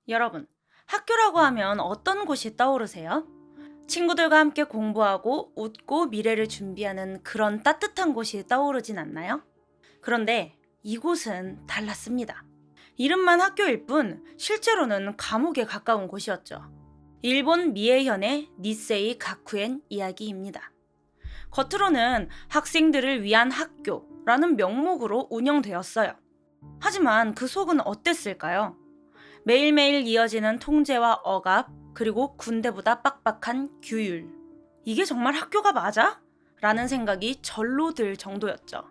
여러분, 학교라고 하면 어떤 곳이 떠오르세요? 친구들과 함께 공부하고 웃고 미래를 준비하는 그런 따뜻한 곳이 떠오르진 않나요? 그런데 이곳은 달랐습니다. 이름만 학교일 뿐 실제로는 감옥에 가까운 곳이었죠. 일본 미에현의 니세이 가쿠엔 이야기입니다. 겉으로는 학생들을 위한 학교라는 명목으로 운영되었어요. 하지만 그 속은 어땠을까요? 매일매일 이어지는 통제와 억압, 그리고 군대보다 빡빡한 규율. 이게 정말 학교가 맞아? 라는 생각이 절로 들 정도였죠.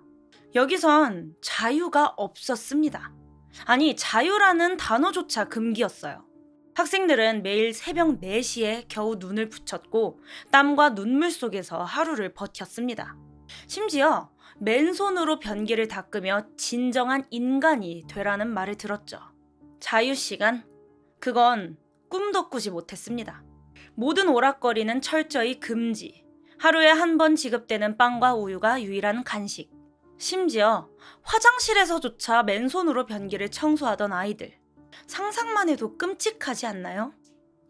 여기선 자유가 없었습니다. 아니, 자유라는 단어조차 금기였어요. 학생들은 매일 새벽 4시에 겨우 눈을 붙였고 땀과 눈물 속에서 하루를 버텼습니다. 심지어 맨손으로 변기를 닦으며 진정한 인간이 되라는 말을 들었죠. 자유시간? 그건 꿈도 꾸지 못했습니다. 모든 오락거리는 철저히 금지. 하루에 한 번 지급되는 빵과 우유가 유일한 간식. 심지어 화장실에서조차 맨손으로 변기를 청소하던 아이들. 상상만 해도 끔찍하지 않나요?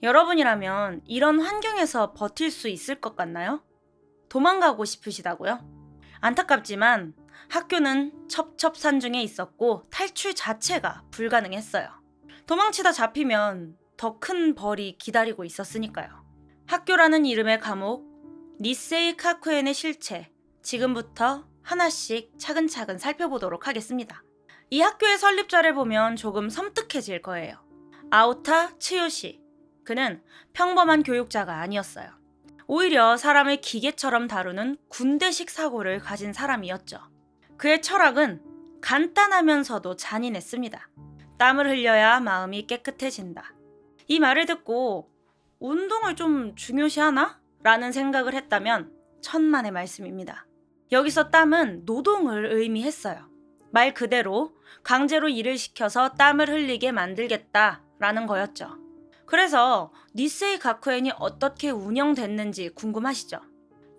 여러분이라면 이런 환경에서 버틸 수 있을 것 같나요? 도망가고 싶으시다고요? 안타깝지만 학교는 첩첩산중에 있었고 탈출 자체가 불가능했어요. 도망치다 잡히면 더 큰 벌이 기다리고 있었으니까요. 학교라는 이름의 감옥, 니세이 카쿠엔의 실체, 지금부터 하나씩 차근차근 살펴보도록 하겠습니다. 이 학교의 설립자를 보면 조금 섬뜩해질 거예요. 아오타 츠요시. 그는 평범한 교육자가 아니었어요. 오히려 사람을 기계처럼 다루는 군대식 사고를 가진 사람이었죠. 그의 철학은 간단하면서도 잔인했습니다. 땀을 흘려야 마음이 깨끗해진다. 이 말을 듣고 운동을 좀 중요시하나? 라는 생각을 했다면 천만의 말씀입니다. 여기서 땀은 노동을 의미했어요. 말 그대로 강제로 일을 시켜서 땀을 흘리게 만들겠다라는 거였죠. 그래서 니세이 가쿠엔이 어떻게 운영됐는지 궁금하시죠?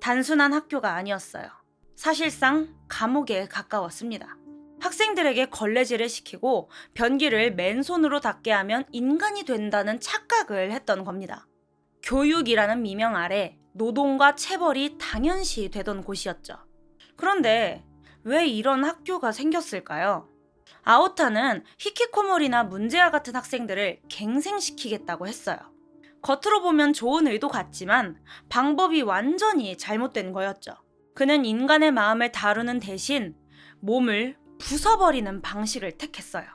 단순한 학교가 아니었어요. 사실상 감옥에 가까웠습니다. 학생들에게 걸레질을 시키고 변기를 맨손으로 닦게 하면 인간이 된다는 착각을 했던 겁니다. 교육이라는 미명 아래 노동과 체벌이 당연시 되던 곳이었죠. 그런데 왜 이런 학교가 생겼을까요? 아오타는 히키코모리나 문제아 같은 학생들을 갱생시키겠다고 했어요. 겉으로 보면 좋은 의도 같지만 방법이 완전히 잘못된 거였죠. 그는 인간의 마음을 다루는 대신 몸을 부숴버리는 방식을 택했어요.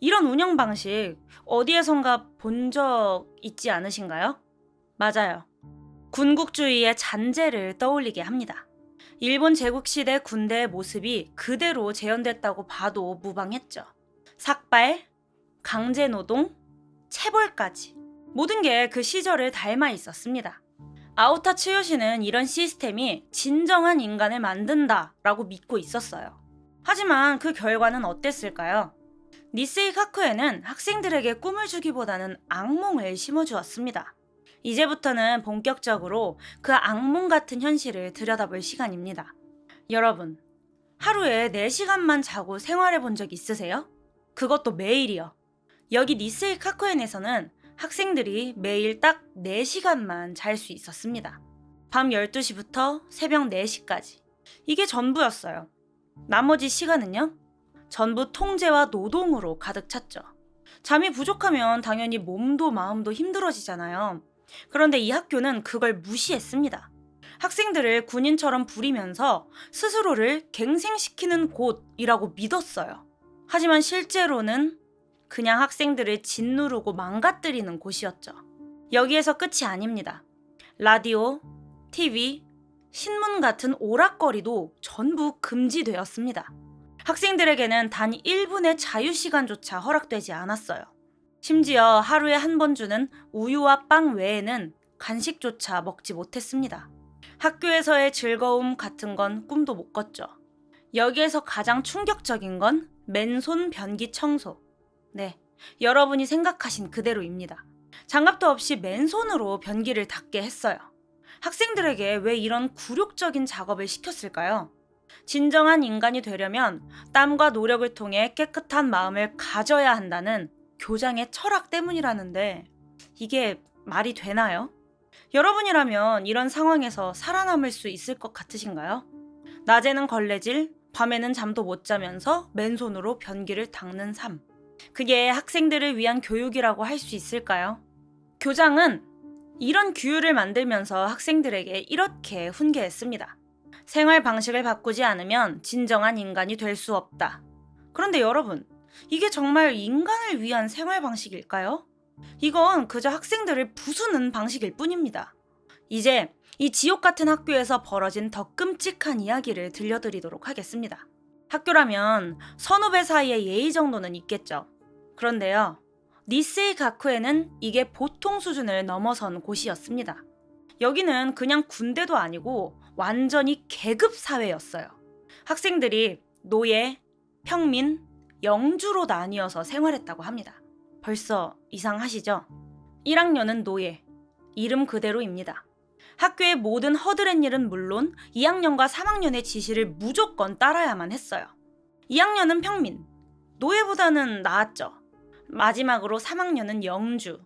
이런 운영 방식 어디에선가 본 적 있지 않으신가요? 맞아요. 군국주의의 잔재를 떠올리게 합니다. 일본 제국시대 군대의 모습이 그대로 재현됐다고 봐도 무방했죠. 삭발, 강제노동, 체벌까지 모든 게 그 시절을 닮아 있었습니다. 아오타 츠요시는 이런 시스템이 진정한 인간을 만든다라고 믿고 있었어요. 하지만 그 결과는 어땠을까요? 니세이 카쿠에는 학생들에게 꿈을 주기보다는 악몽을 심어주었습니다. 이제부터는 본격적으로 그 악몽 같은 현실을 들여다볼 시간입니다. 여러분, 하루에 4시간만 자고 생활해 본 적 있으세요? 그것도 매일이요. 여기 니세이 카쿠엔에서는 학생들이 매일 딱 4시간만 잘 수 있었습니다. 밤 12시부터 새벽 4시까지. 이게 전부였어요. 나머지 시간은요? 전부 통제와 노동으로 가득 찼죠. 잠이 부족하면 당연히 몸도 마음도 힘들어지잖아요. 그런데 이 학교는 그걸 무시했습니다. 학생들을 군인처럼 부리면서 스스로를 갱생시키는 곳이라고 믿었어요. 하지만 실제로는 그냥 학생들을 짓누르고 망가뜨리는 곳이었죠. 여기에서 끝이 아닙니다. 라디오, TV, 신문 같은 오락거리도 전부 금지되었습니다. 학생들에게는 단 1분의 자유시간조차 허락되지 않았어요. 심지어 하루에 한 번 주는 우유와 빵 외에는 간식조차 먹지 못했습니다. 학교에서의 즐거움 같은 건 꿈도 못 꿨죠. 여기에서 가장 충격적인 건 맨손 변기 청소. 네, 여러분이 생각하신 그대로입니다. 장갑도 없이 맨손으로 변기를 닦게 했어요. 학생들에게 왜 이런 굴욕적인 작업을 시켰을까요? 진정한 인간이 되려면 땀과 노력을 통해 깨끗한 마음을 가져야 한다는 교장의 철학 때문이라는데 이게 말이 되나요? 여러분이라면 이런 상황에서 살아남을 수 있을 것 같으신가요? 낮에는 걸레질, 밤에는 잠도 못 자면서 맨손으로 변기를 닦는 삶. 그게 학생들을 위한 교육이라고 할 수 있을까요? 교장은 이런 규율을 만들면서 학생들에게 이렇게 훈계했습니다. 생활 방식을 바꾸지 않으면 진정한 인간이 될 수 없다. 그런데 여러분, 이게 정말 인간을 위한 생활 방식일까요? 이건 그저 학생들을 부수는 방식일 뿐입니다. 이제 이 지옥 같은 학교에서 벌어진 더 끔찍한 이야기를 들려드리도록 하겠습니다. 학교라면 선후배 사이의 예의 정도는 있겠죠. 그런데요, 니세이 가쿠에는 이게 보통 수준을 넘어선 곳이었습니다. 여기는 그냥 군대도 아니고 완전히 계급 사회였어요. 학생들이 노예, 평민, 영주로 나뉘어서 생활했다고 합니다. 벌써 이상하시죠? 1학년은 노예, 이름 그대로입니다. 학교의 모든 허드렛 일은 물론 2학년과 3학년의 지시를 무조건 따라야만 했어요. 2학년은 평민, 노예보다는 나았죠. 마지막으로 3학년은 영주,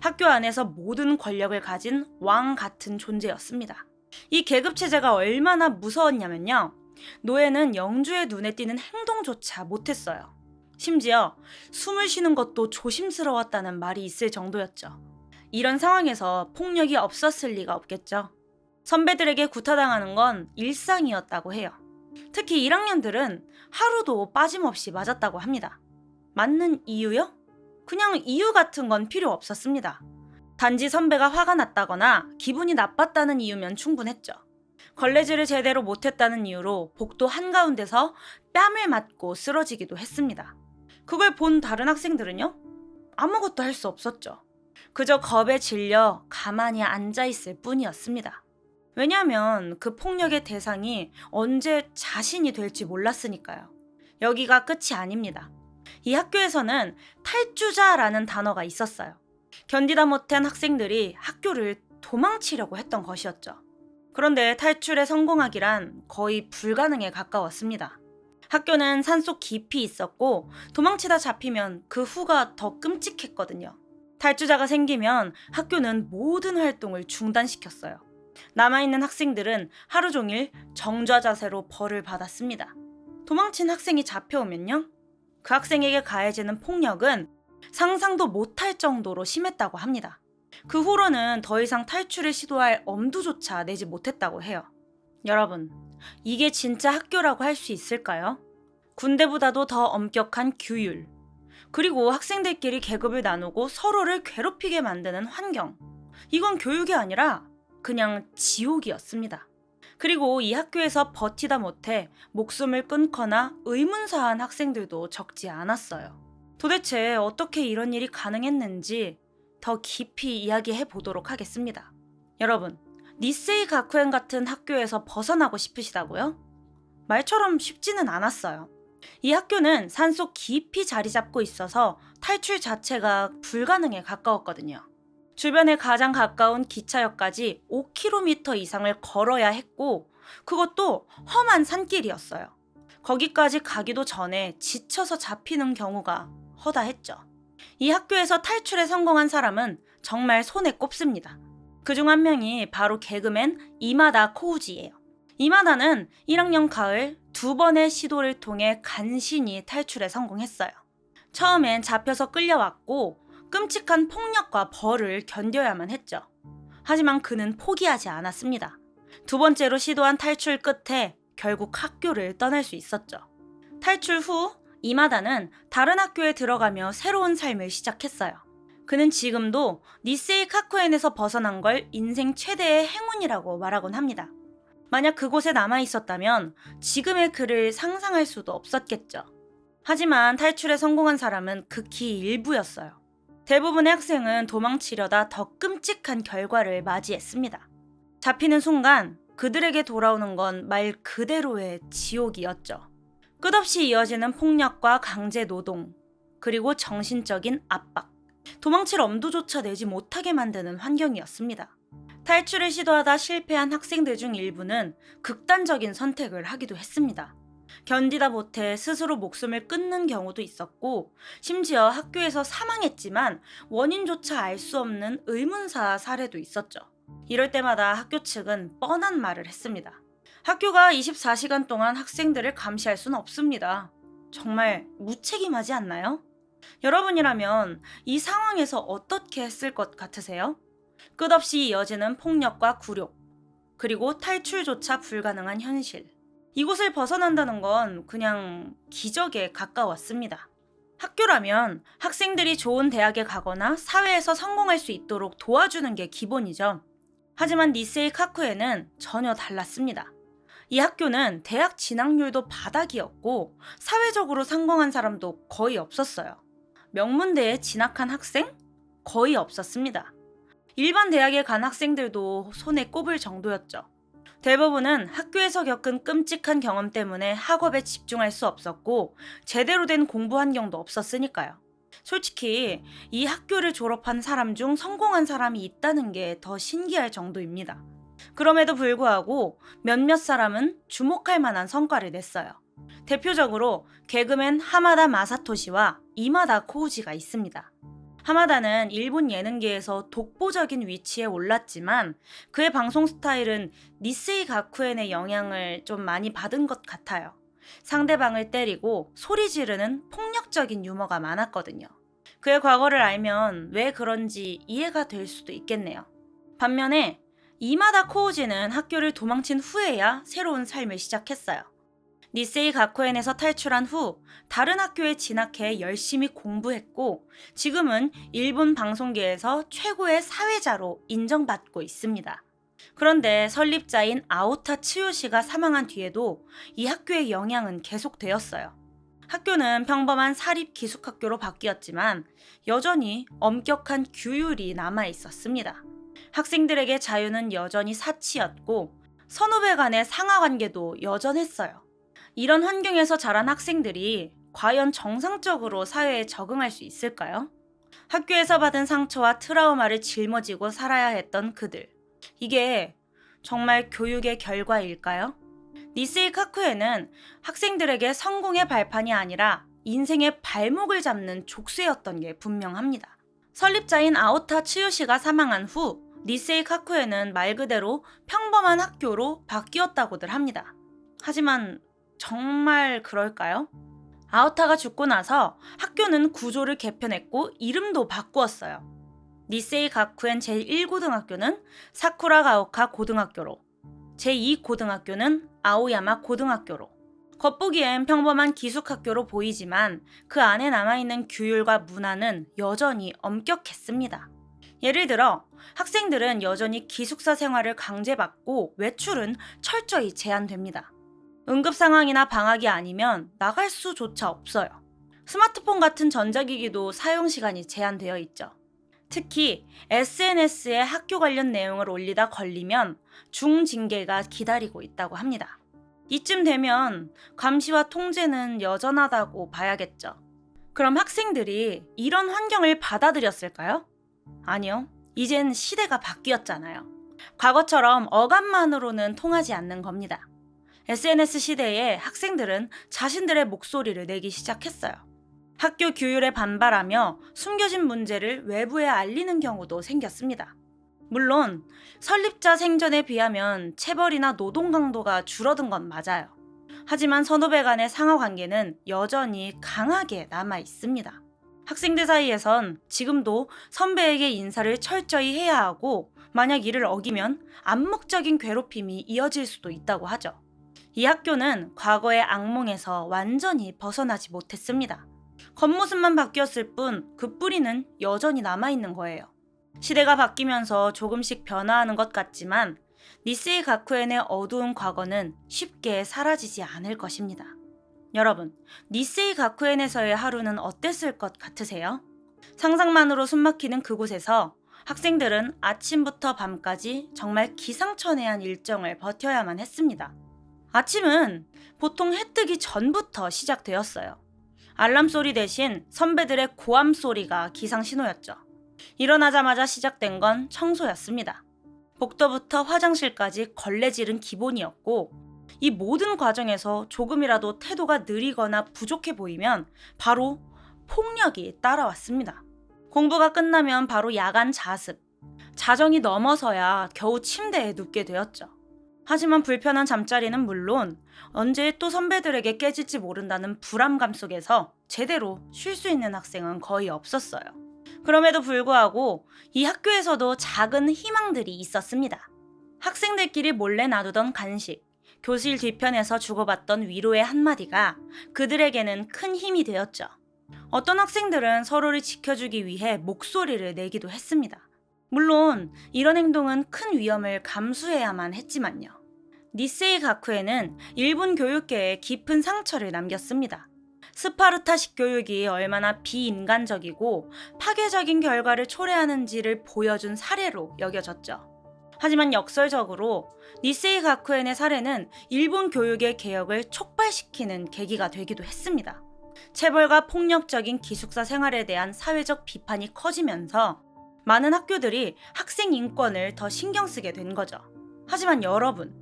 학교 안에서 모든 권력을 가진 왕 같은 존재였습니다. 이 계급체제가 얼마나 무서웠냐면요, 노예는 영주의 눈에 띄는 행동조차 못했어요. 심지어 숨을 쉬는 것도 조심스러웠다는 말이 있을 정도였죠. 이런 상황에서 폭력이 없었을 리가 없겠죠. 선배들에게 구타당하는 건 일상이었다고 해요. 특히 1학년들은 하루도 빠짐없이 맞았다고 합니다. 맞는 이유요? 그냥 이유 같은 건 필요 없었습니다. 단지 선배가 화가 났다거나 기분이 나빴다는 이유면 충분했죠. 걸레질을 제대로 못했다는 이유로 복도 한가운데서 뺨을 맞고 쓰러지기도 했습니다. 그걸 본 다른 학생들은요? 아무것도 할 수 없었죠. 그저 겁에 질려 가만히 앉아있을 뿐이었습니다. 왜냐하면 그 폭력의 대상이 언제 자신이 될지 몰랐으니까요. 여기가 끝이 아닙니다. 이 학교에서는 탈주자라는 단어가 있었어요. 견디다 못한 학생들이 학교를 도망치려고 했던 것이었죠. 그런데 탈출에 성공하기란 거의 불가능에 가까웠습니다. 학교는 산속 깊이 있었고 도망치다 잡히면 그 후가 더 끔찍했거든요. 탈주자가 생기면 학교는 모든 활동을 중단시켰어요. 남아있는 학생들은 하루 종일 정좌 자세로 벌을 받았습니다. 도망친 학생이 잡혀오면요, 그 학생에게 가해지는 폭력은 상상도 못할 정도로 심했다고 합니다. 그 후로는 더 이상 탈출을 시도할 엄두조차 내지 못했다고 해요. 여러분, 이게 진짜 학교라고 할 수 있을까요? 군대보다도 더 엄격한 규율, 그리고 학생들끼리 계급을 나누고 서로를 괴롭히게 만드는 환경. 이건 교육이 아니라 그냥 지옥이었습니다. 그리고 이 학교에서 버티다 못해 목숨을 끊거나 의문사한 학생들도 적지 않았어요. 도대체 어떻게 이런 일이 가능했는지 더 깊이 이야기해 보도록 하겠습니다. 여러분, 니세이 가쿠엔 같은 학교에서 벗어나고 싶으시다고요? 말처럼 쉽지는 않았어요. 이 학교는 산속 깊이 자리 잡고 있어서 탈출 자체가 불가능에 가까웠거든요. 주변에 가장 가까운 기차역까지 5km 이상을 걸어야 했고, 그것도 험한 산길이었어요. 거기까지 가기도 전에 지쳐서 잡히는 경우가 허다했죠. 이 학교에서 탈출에 성공한 사람은 정말 손에 꼽습니다. 그중 한 명이 바로 개그맨 이마다 코우지예요. 이마다는 1학년 가을 2번의 시도를 통해 간신히 탈출에 성공했어요. 처음엔 잡혀서 끌려왔고 끔찍한 폭력과 벌을 견뎌야만 했죠. 하지만 그는 포기하지 않았습니다. 2번째로 시도한 탈출 끝에 결국 학교를 떠날 수 있었죠. 탈출 후 이마다는 다른 학교에 들어가며 새로운 삶을 시작했어요. 그는 지금도 니세이 가쿠엔에서 벗어난 걸 인생 최대의 행운이라고 말하곤 합니다. 만약 그곳에 남아있었다면 지금의 그를 상상할 수도 없었겠죠. 하지만 탈출에 성공한 사람은 극히 일부였어요. 대부분의 학생은 도망치려다 더 끔찍한 결과를 맞이했습니다. 잡히는 순간 그들에게 돌아오는 건 말 그대로의 지옥이었죠. 끝없이 이어지는 폭력과 강제 노동, 그리고 정신적인 압박, 도망칠 엄두조차 내지 못하게 만드는 환경이었습니다. 탈출을 시도하다 실패한 학생들 중 일부는 극단적인 선택을 하기도 했습니다. 견디다 못해 스스로 목숨을 끊는 경우도 있었고, 심지어 학교에서 사망했지만 원인조차 알 수 없는 의문사 사례도 있었죠. 이럴 때마다 학교 측은 뻔한 말을 했습니다. 학교가 24시간 동안 학생들을 감시할 수는 없습니다. 정말 무책임하지 않나요? 여러분이라면 이 상황에서 어떻게 했을 것 같으세요? 끝없이 이어지는 폭력과 굴욕, 그리고 탈출조차 불가능한 현실. 이곳을 벗어난다는 건 그냥 기적에 가까웠습니다. 학교라면 학생들이 좋은 대학에 가거나 사회에서 성공할 수 있도록 도와주는 게 기본이죠. 하지만 니세이 카쿠에는 전혀 달랐습니다. 이 학교는 대학 진학률도 바닥이었고 사회적으로 성공한 사람도 거의 없었어요. 명문대에 진학한 학생? 거의 없었습니다. 일반 대학에 간 학생들도 손에 꼽을 정도였죠. 대부분은 학교에서 겪은 끔찍한 경험 때문에 학업에 집중할 수 없었고 제대로 된 공부 환경도 없었으니까요. 솔직히 이 학교를 졸업한 사람 중 성공한 사람이 있다는 게 더 신기할 정도입니다. 그럼에도 불구하고 몇몇 사람은 주목할 만한 성과를 냈어요. 대표적으로 개그맨 하마다 마사토시와 이마다 코우지가 있습니다. 하마다는 일본 예능계에서 독보적인 위치에 올랐지만 그의 방송 스타일은 니세이 가쿠엔의 영향을 좀 많이 받은 것 같아요. 상대방을 때리고 소리 지르는 폭력적인 유머가 많았거든요. 그의 과거를 알면 왜 그런지 이해가 될 수도 있겠네요. 반면에 이마다 코우지는 학교를 도망친 후에야 새로운 삶을 시작했어요. 니세이 가쿠엔에서 탈출한 후 다른 학교에 진학해 열심히 공부했고 지금은 일본 방송계에서 최고의 사회자로 인정받고 있습니다. 그런데 설립자인 아오타 츠요시가 사망한 뒤에도 이 학교의 영향은 계속되었어요. 학교는 평범한 사립 기숙학교로 바뀌었지만 여전히 엄격한 규율이 남아 있었습니다. 학생들에게 자유는 여전히 사치였고 선후배 간의 상하관계도 여전했어요. 이런 환경에서 자란 학생들이 과연 정상적으로 사회에 적응할 수 있을까요? 학교에서 받은 상처와 트라우마를 짊어지고 살아야 했던 그들. 이게 정말 교육의 결과일까요? 니세이 카쿠에는 학생들에게 성공의 발판이 아니라 인생의 발목을 잡는 족쇄였던 게 분명합니다. 설립자인 아오타 츠요시가 사망한 후 니세이 카쿠에는 말 그대로 평범한 학교로 바뀌었다고들 합니다. 하지만 정말 그럴까요? 아오타가 죽고 나서 학교는 구조를 개편했고 이름도 바꾸었어요. 니세이 가쿠엔 제1고등학교는 사쿠라 가오카 고등학교로, 제2고등학교는 아오야마 고등학교로. 겉보기엔 평범한 기숙학교로 보이지만 그 안에 남아있는 규율과 문화는 여전히 엄격했습니다. 예를 들어 학생들은 여전히 기숙사 생활을 강제받고 외출은 철저히 제한됩니다. 응급 상황이나 방학이 아니면 나갈 수조차 없어요. 스마트폰 같은 전자기기도 사용 시간이 제한되어 있죠. 특히 SNS에 학교 관련 내용을 올리다 걸리면 중징계가 기다리고 있다고 합니다. 이쯤 되면 감시와 통제는 여전하다고 봐야겠죠. 그럼 학생들이 이런 환경을 받아들였을까요? 아니요. 이젠 시대가 바뀌었잖아요. 과거처럼 어감만으로는 통하지 않는 겁니다. SNS 시대에 학생들은 자신들의 목소리를 내기 시작했어요. 학교 규율에 반발하며 숨겨진 문제를 외부에 알리는 경우도 생겼습니다. 물론 설립자 생전에 비하면 체벌이나 노동 강도가 줄어든 건 맞아요. 하지만 선후배 간의 상하 관계는 여전히 강하게 남아 있습니다. 학생들 사이에선 지금도 선배에게 인사를 철저히 해야 하고 만약 이를 어기면 암묵적인 괴롭힘이 이어질 수도 있다고 하죠. 이 학교는 과거의 악몽에서 완전히 벗어나지 못했습니다. 겉모습만 바뀌었을 뿐 그 뿌리는 여전히 남아있는 거예요. 시대가 바뀌면서 조금씩 변화하는 것 같지만 니세이 가쿠엔의 어두운 과거는 쉽게 사라지지 않을 것입니다. 여러분, 니세이 가쿠엔에서의 하루는 어땠을 것 같으세요? 상상만으로 숨막히는 그곳에서 학생들은 아침부터 밤까지 정말 기상천외한 일정을 버텨야만 했습니다. 아침은 보통 해 뜨기 전부터 시작되었어요. 알람 소리 대신 선배들의 고함 소리가 기상 신호였죠. 일어나자마자 시작된 건 청소였습니다. 복도부터 화장실까지 걸레질은 기본이었고 이 모든 과정에서 조금이라도 태도가 느리거나 부족해 보이면 바로 폭력이 따라왔습니다. 공부가 끝나면 바로 야간 자습, 자정이 넘어서야 겨우 침대에 눕게 되었죠. 하지만 불편한 잠자리는 물론 언제 또 선배들에게 깨질지 모른다는 불안감 속에서 제대로 쉴 수 있는 학생은 거의 없었어요. 그럼에도 불구하고 이 학교에서도 작은 희망들이 있었습니다. 학생들끼리 몰래 나누던 간식, 교실 뒤편에서 주고받던 위로의 한마디가 그들에게는 큰 힘이 되었죠. 어떤 학생들은 서로를 지켜주기 위해 목소리를 내기도 했습니다. 물론 이런 행동은 큰 위험을 감수해야만 했지만요. 니세이 가쿠에는 일본 교육계에 깊은 상처를 남겼습니다. 스파르타식 교육이 얼마나 비인간적이고 파괴적인 결과를 초래하는지를 보여준 사례로 여겨졌죠. 하지만 역설적으로 니세이 가쿠엔의 사례는 일본 교육의 개혁을 촉발시키는 계기가 되기도 했습니다. 체벌과 폭력적인 기숙사 생활에 대한 사회적 비판이 커지면서 많은 학교들이 학생 인권을 더 신경 쓰게 된 거죠. 하지만 여러분,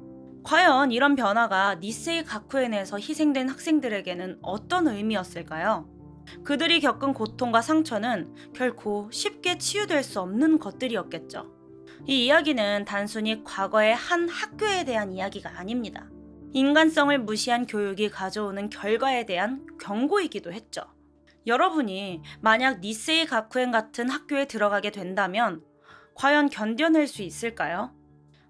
과연 이런 변화가 니세이 가쿠엔에서 희생된 학생들에게는 어떤 의미였을까요? 그들이 겪은 고통과 상처는 결코 쉽게 치유될 수 없는 것들이었겠죠. 이 이야기는 단순히 과거의 한 학교에 대한 이야기가 아닙니다. 인간성을 무시한 교육이 가져오는 결과에 대한 경고이기도 했죠. 여러분이 만약 니세이 가쿠엔 같은 학교에 들어가게 된다면 과연 견뎌낼 수 있을까요?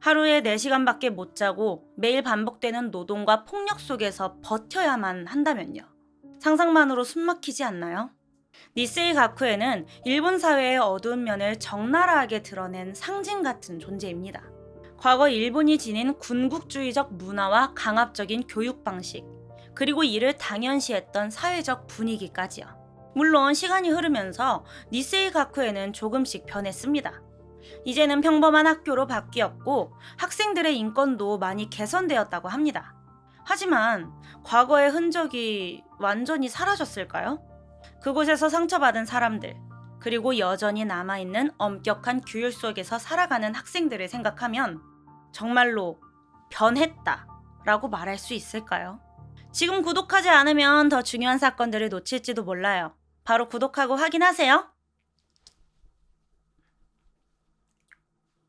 하루에 4시간밖에 못 자고 매일 반복되는 노동과 폭력 속에서 버텨야만 한다면요. 상상만으로 숨막히지 않나요? 니세이 가쿠에는 일본 사회의 어두운 면을 적나라하게 드러낸 상징 같은 존재입니다. 과거 일본이 지닌 군국주의적 문화와 강압적인 교육 방식, 그리고 이를 당연시했던 사회적 분위기까지요. 물론 시간이 흐르면서 니세이 가쿠에는 조금씩 변했습니다. 이제는 평범한 학교로 바뀌었고 학생들의 인권도 많이 개선되었다고 합니다. 하지만 과거의 흔적이 완전히 사라졌을까요? 그곳에서 상처받은 사람들, 그리고 여전히 남아있는 엄격한 규율 속에서 살아가는 학생들을 생각하면 정말로 변했다 라고 말할 수 있을까요? 지금 구독하지 않으면 더 중요한 사건들을 놓칠지도 몰라요. 바로 구독하고 확인하세요.